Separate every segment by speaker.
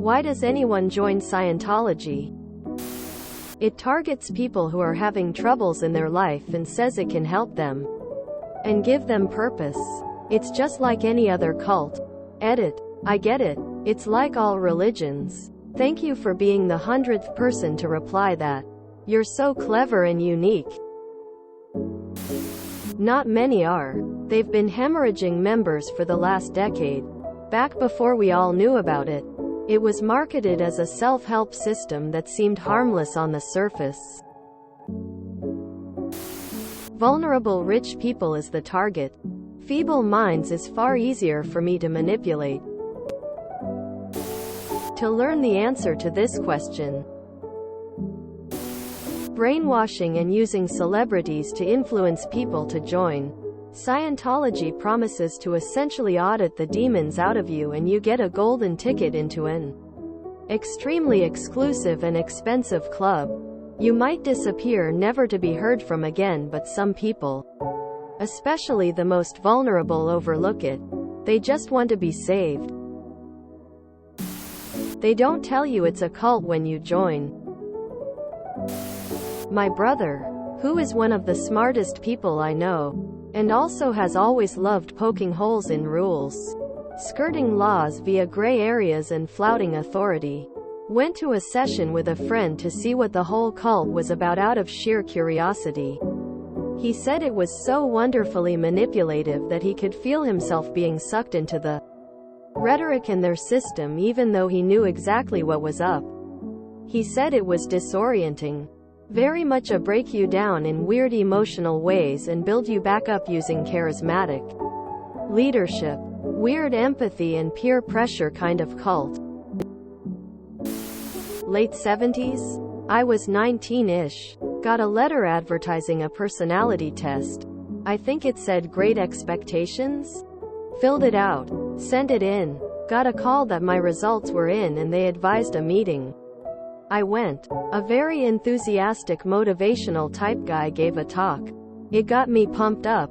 Speaker 1: Why does anyone join Scientology? It targets people who are having troubles in their life and says it can help them and give them purpose. It's just like any other cult. Edit. I get it. It's like all religions. Thank you for being the 100th person to reply that. You're so clever and unique. Not many are. They've been hemorrhaging members for the last decade. Back before we all knew about it. It was marketed as a self-help system that seemed harmless on the surface. Vulnerable rich people is the target. Feeble minds is far easier for me to manipulate. To learn the answer to this question, brainwashing and using celebrities to influence people to join. Scientology promises to essentially audit the demons out of you and you get a golden ticket into an extremely exclusive and expensive club. You might disappear never to be heard from again, but some people, especially the most vulnerable, overlook it. They just want to be saved. They don't tell you it's a cult when you join. My brother, who is one of the smartest people I know, and also has always loved poking holes in rules, skirting laws via gray areas and flouting authority, went to a session with a friend to see what the whole cult was about out of sheer curiosity. He said it was so wonderfully manipulative that he could feel himself being sucked into the rhetoric and their system even though he knew exactly what was up. He said it was disorienting. Very much a break you down in weird emotional ways and build you back up using charismatic leadership. Weird empathy and peer pressure kind of cult. Late 70s? I was 19-ish. Got a letter advertising a personality test. I think it said Great Expectations? Filled it out. Sent it in. Got a call that my results were in and they advised a meeting. I went. A very enthusiastic motivational type guy gave a talk. It got me pumped up.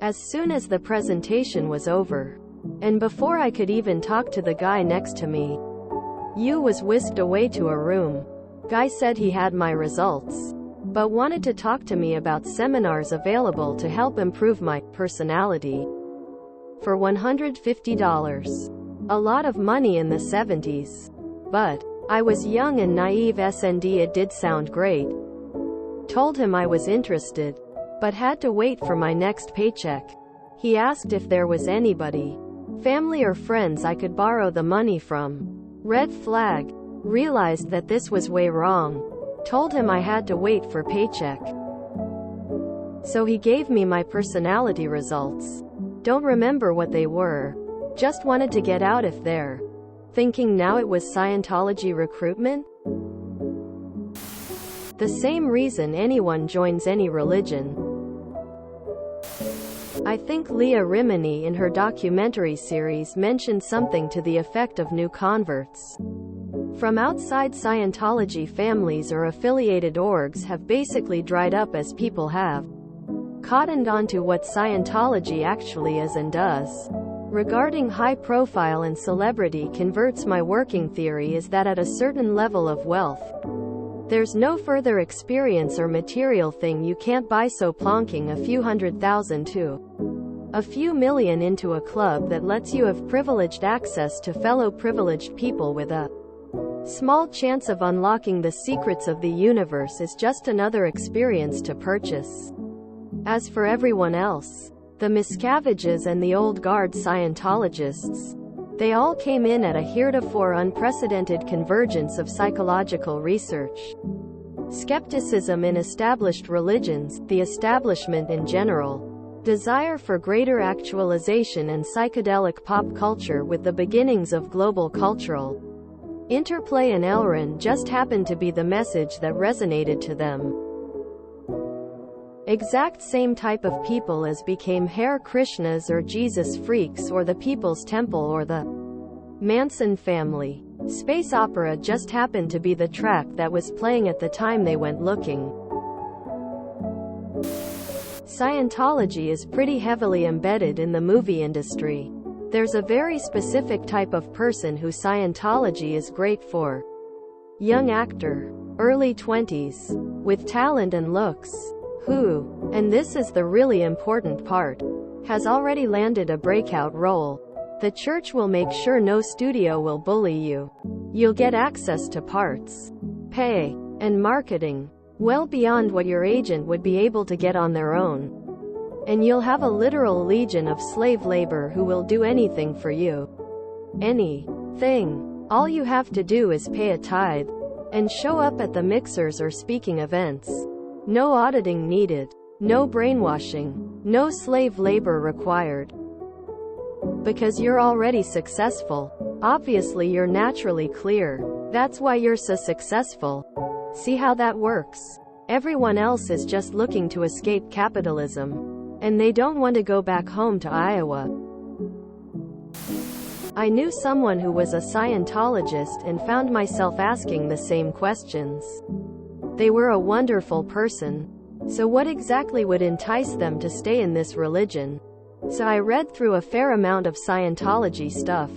Speaker 1: As soon as the presentation was over, and before I could even talk to the guy next to me, you was whisked away to a room. Guy said he had my results, but wanted to talk to me about seminars available to help improve my personality for $150. A lot of money in the 70s. But I was young and naive, and it did sound great. Told him I was interested, but had to wait for my next paycheck. He asked if there was anybody, family or friends, I could borrow the money from. Red flag. Realized that this was way wrong. Told him I had to wait for paycheck. So he gave me my personality results. Don't remember what they were. Just wanted to get out of there. Thinking now it was Scientology recruitment? The same reason anyone joins any religion. I think Leah Remini in her documentary series mentioned something to the effect of new converts from outside Scientology families or affiliated orgs have basically dried up as people have cottoned onto what Scientology actually is and does. Regarding high profile and celebrity converts, my working theory is that at a certain level of wealth, there's no further experience or material thing you can't buy, so plonking a few $100,000 to a few million into a club that lets you have privileged access to fellow privileged people with a small chance of unlocking the secrets of the universe is just another experience to purchase. As for everyone else, the Miscaviges and the old guard Scientologists, they all came in at a heretofore unprecedented convergence of psychological research, skepticism in established religions, the establishment in general, desire for greater actualization, and psychedelic pop culture with the beginnings of global cultural interplay, and Elrin just happened to be the message that resonated to them. Exact same type of people as became Hare Krishnas or Jesus freaks or the People's Temple or the Manson family. Space opera just happened to be the track that was playing at the time they went looking. Scientology is pretty heavily embedded in the movie industry. There's a very specific type of person who Scientology is great for. Young actor, early 20s, with talent and looks, who, and this is the really important part, has already landed a breakout role. The church will make sure no studio will bully you. You'll get access to parts, pay, and marketing, well beyond what your agent would be able to get on their own. And you'll have a literal legion of slave labor who will do anything for you. Anything. All you have to do is pay a tithe, and show up at the mixers or speaking events. No auditing needed. No brainwashing. No slave labor required. Because you're already successful. Obviously you're naturally clear. That's why you're so successful. See how that works? Everyone else is just looking to escape capitalism. And they don't want to go back home to Iowa. I knew someone who was a Scientologist and found myself asking the same questions. They were a wonderful person. So what exactly would entice them to stay in this religion? So I read through a fair amount of Scientology stuff.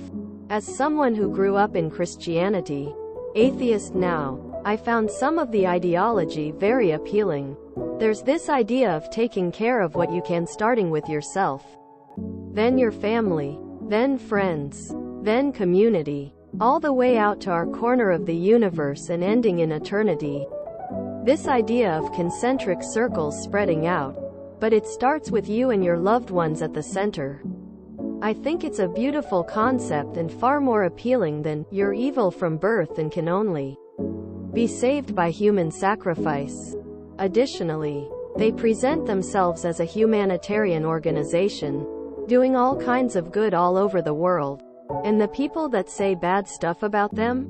Speaker 1: As someone who grew up in Christianity, atheist now, I found some of the ideology very appealing. There's this idea of taking care of what you can, starting with yourself, then your family, then friends, then community, all the way out to our corner of the universe and ending in eternity. This idea of concentric circles spreading out, but it starts with you and your loved ones at the center. I think it's a beautiful concept and far more appealing than "you're evil from birth and can only be saved by human sacrifice." Additionally, they present themselves as a humanitarian organization, doing all kinds of good all over the world. And the people that say bad stuff about them?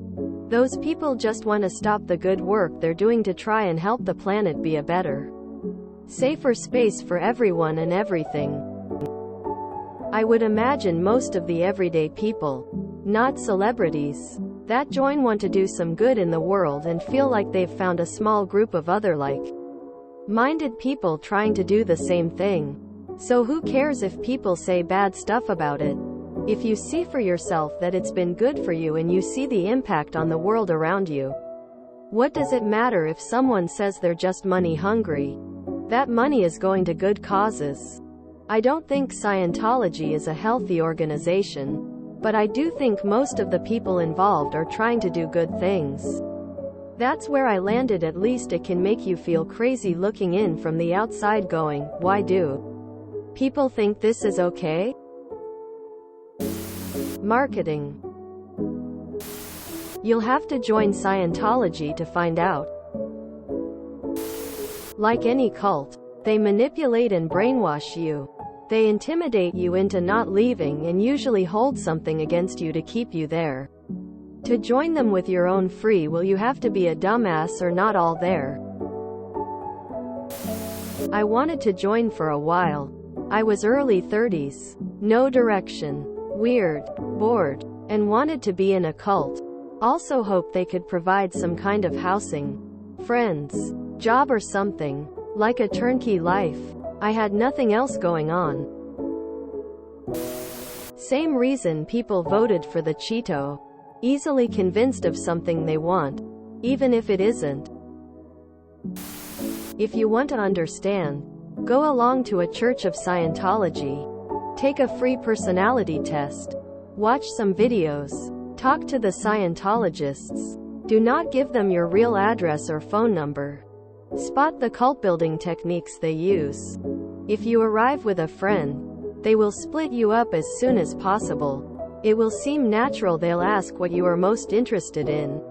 Speaker 1: Those people just want to stop the good work they're doing to try and help the planet be a better, safer space for everyone and everything. I would imagine most of the everyday people, not celebrities, that join want to do some good in the world and feel like they've found a small group of other like-minded people trying to do the same thing. So who cares if people say bad stuff about it? If you see for yourself that it's been good for you and you see the impact on the world around you, what does it matter if someone says they're just money hungry? That money is going to good causes. I don't think Scientology is a healthy organization, but I do think most of the people involved are trying to do good things. That's where I landed. At least it can make you feel crazy looking in from the outside going, why do people think this is okay? Marketing. You'll have to join Scientology to find out. Like any cult, they manipulate and brainwash you. They intimidate you into not leaving and usually hold something against you to keep you there. To join them with your own free will, you have to be a dumbass or not all there. I wanted to join for a while. I was early 30s, no direction, weird, bored, and wanted to be in a cult. Also hoped they could provide some kind of housing, friends, job or something, like a turnkey life. I had nothing else going on. Same reason people voted for the Cheeto. Easily convinced of something they want, even if it isn't. If you want to understand, go along to a Church of Scientology. Take a free personality test. Watch some videos. Talk to the Scientologists. Do not give them your real address or phone number. Spot the cult building techniques they use. If you arrive with a friend, they will split you up as soon as possible. It will seem natural. They'll ask what you are most interested in.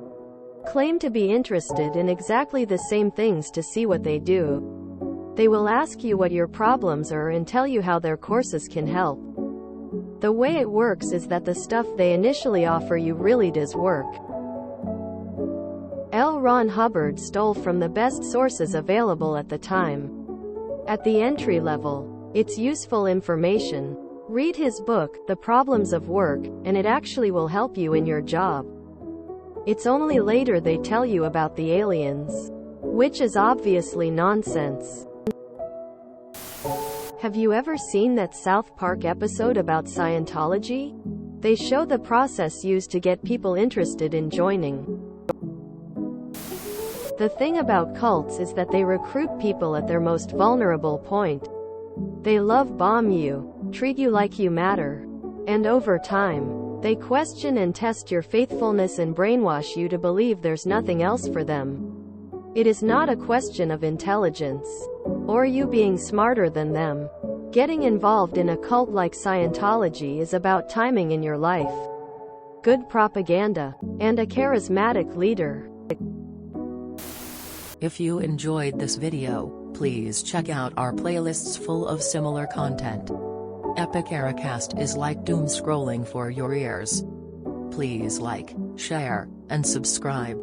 Speaker 1: Claim to be interested in exactly the same things to see what they do. They will ask you what your problems are and tell you how their courses can help. The way it works is that the stuff they initially offer you really does work. L. Ron Hubbard stole from the best sources available at the time. At the entry level, it's useful information. Read his book, The Problems of Work, and it actually will help you in your job. It's only later they tell you about the aliens, which is obviously nonsense. Have you ever seen that South Park episode about Scientology? They show the process used to get people interested in joining. The thing about cults is that they recruit people at their most vulnerable point. They love bomb you, treat you like you matter, and over time, they question and test your faithfulness and brainwash you to believe there's nothing else for them. It is not a question of intelligence, or you being smarter than them. Getting involved in a cult like Scientology is about timing in your life, good propaganda, and a charismatic leader.
Speaker 2: If you enjoyed this video, please check out our playlists full of similar content. Epic Ericast is like doom scrolling for your ears. Please like, share, and subscribe.